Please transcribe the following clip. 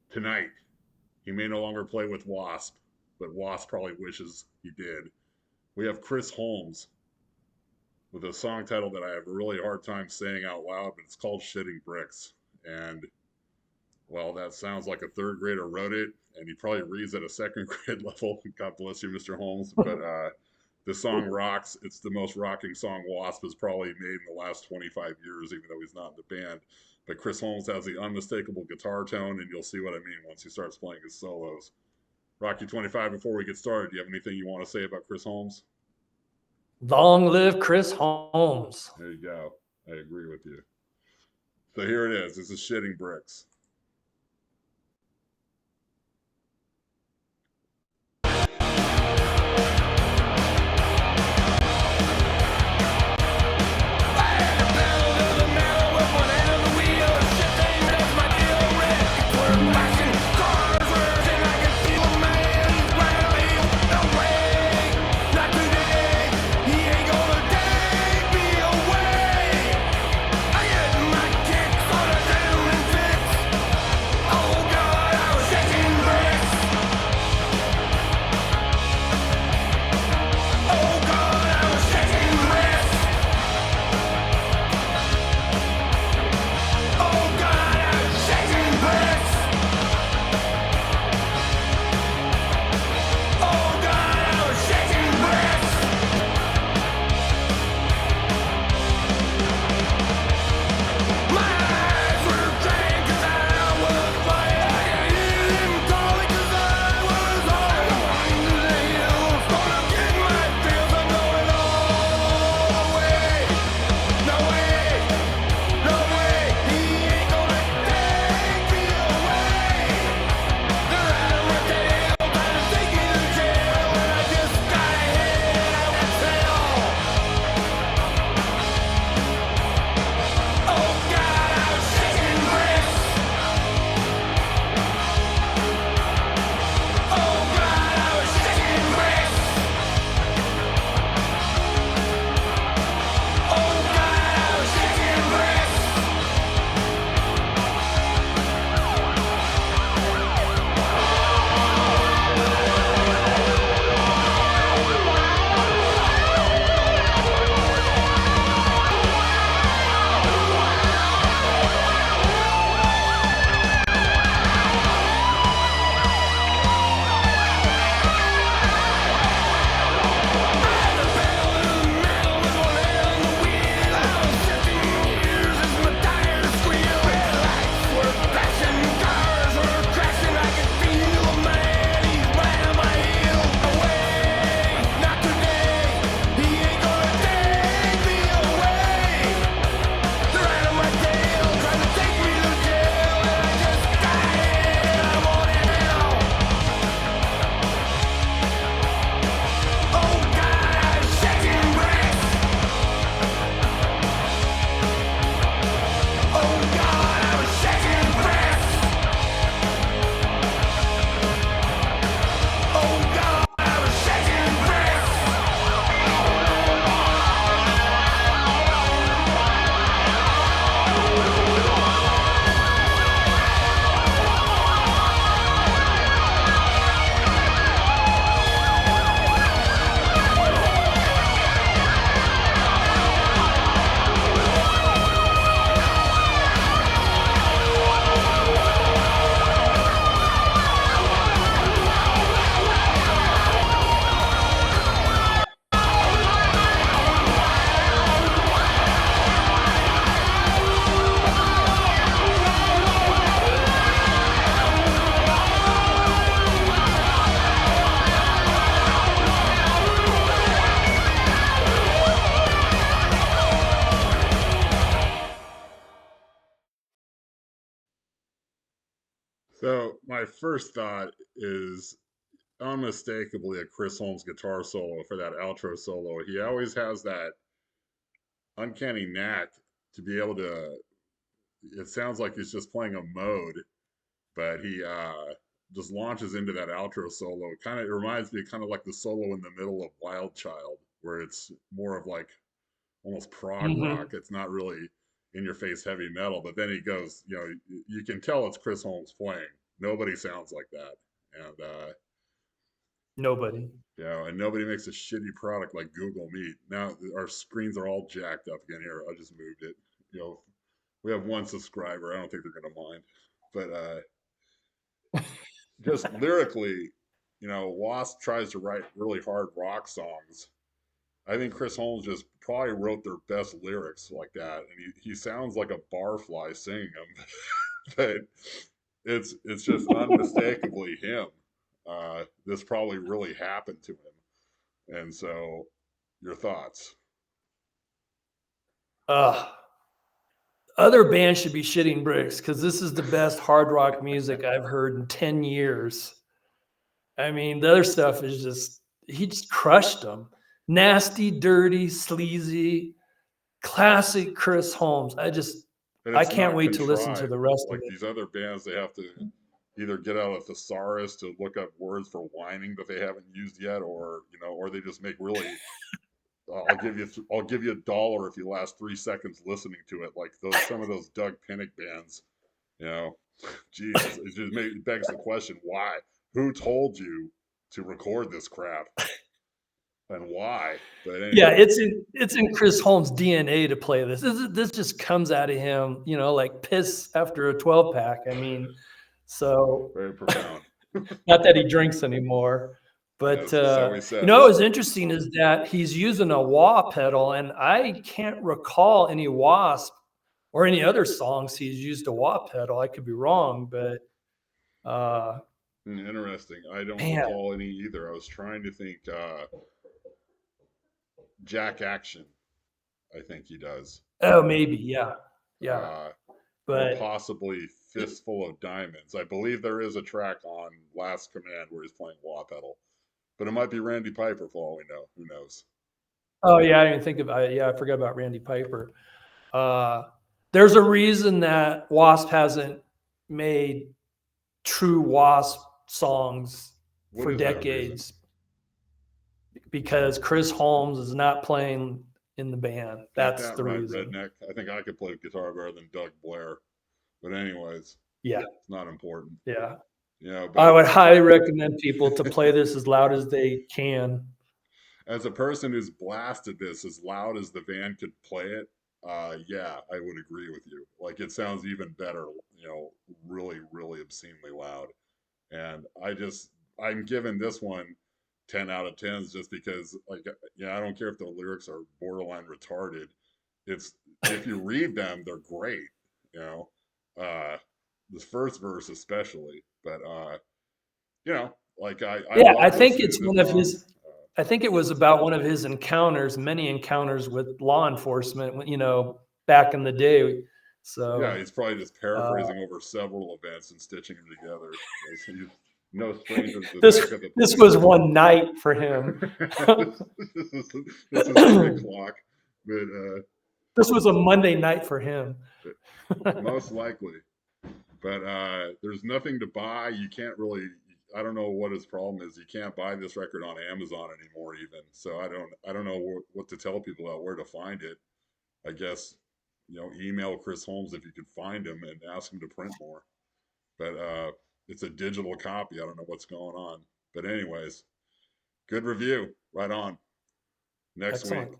Tonight, he may no longer play with WASP, but WASP probably wishes he did. We have Chris Holmes with a song title that I have a really hard time saying out loud, but it's called Shitting Bricks. And well, that sounds like a third grader wrote it, and he probably reads at a second grade level. God bless you, Mr. Holmes. But the song rocks. It's the most rocking song Wasp has probably made in the last 25 years, even though he's not in the band. But Chris Holmes has the unmistakable guitar tone, and you'll see what I mean once he starts playing his solos. Rocky 25, before we get started, do you have anything you want to say about Chris Holmes? Long live Chris Holmes. There you go. I agree with you. So here it is. This is Shitting Bricks. So my first thought is unmistakably a Chris Holmes guitar solo for that outro solo. He always has that uncanny knack to be able to. It sounds like he's just playing a mode, but he just launches into that outro solo. Kind of it reminds me kind of like the solo in the middle of Wild Child, where it's more of like almost prog rock. It's not really in your face heavy metal, but then he goes, you know, you can tell it's Chris Holmes playing. Nobody sounds like that, and Nobody. and nobody makes a shitty product like Google Meet. Now our screens are all jacked up again. Here, I just moved it. We have one subscriber. I don't think they're gonna mind, but just lyrically, Wasp tries to write really hard rock songs. I think Chris Holmes just probably wrote their best lyrics like that, and he sounds like a barfly singing them, but it's just unmistakably him. This probably really happened to him, and so your thoughts? Ugh. Other bands should be shitting bricks because this is the best hard rock music I've heard in 10 years. I mean, the other stuff is just, he just crushed them. Nasty, dirty, sleazy, classic Chris Holmes. And I it's can't not wait to listen to contrived the rest of like it. these other bands. They have to either get out a thesaurus to look up words for whining that they haven't used yet, or they just make really. I'll give you $1 if you last 3 seconds listening to it. Like some of those Doug Pinnick bands, you know. Jesus, it begs the question: why? Who told you to record this crap, and why? But Yeah, anyway, it's in Chris Holmes' DNA to play this. This just comes out of him, like piss after a 12 pack. I mean, so very profound. not that he drinks anymore, but Yes, so he what says. was interesting is that he's using a wah pedal, and I can't recall any Wasp or any other songs he's used a wah pedal. I could be wrong, but Interesting. I don't man, recall any either. I was trying to think. Jack Action, I think he does. oh maybe, yeah, yeah, Uh, or but possibly Fistful of Diamonds. I believe there is a track on Last Command where he's playing wah pedal, but it might be Randy Piper for all we know. Who knows? oh yeah, I didn't think of yeah, I forgot about Randy Piper. Uh, there's a reason that Wasp hasn't made true Wasp songs What for is that reason? decades because Chris Holmes is not playing in the band. Ain't That's that the right, reason. redneck? I think I could play guitar better than Doug Blair. But anyways, Yeah, it's not important. yeah. I But would highly recommend people to play this as loud as they can. as a person who's blasted this as loud as the van could play it, yeah, I would agree with you. Like it sounds even better, really, really obscenely loud. And I'm giving this one 10 out of 10s just because, like, I don't care if the lyrics are borderline retarded. It's if you read them, they're great, you know. Uh, this first verse especially, but like I Yeah, I love think listening to it's this one of song. his. I think it was about one of his encounters, many encounters with law enforcement. Back in the day. Yeah, So he's probably just uh, paraphrasing over several events and stitching them together. He's no stranger to the this trick of the this was policeman. one night for him. This is 3 o'clock, but This was a Monday night for him. most likely. But there's nothing to buy. You can't really. I don't know what his problem is. You can't buy this record on Amazon anymore, even. So I don't know what to tell people about where to find it. I guess email Chris Holmes if you could find him and ask him to print more. But it's a digital copy. I don't know what's going on. But anyways, good review. Right on. Next week. Excellent.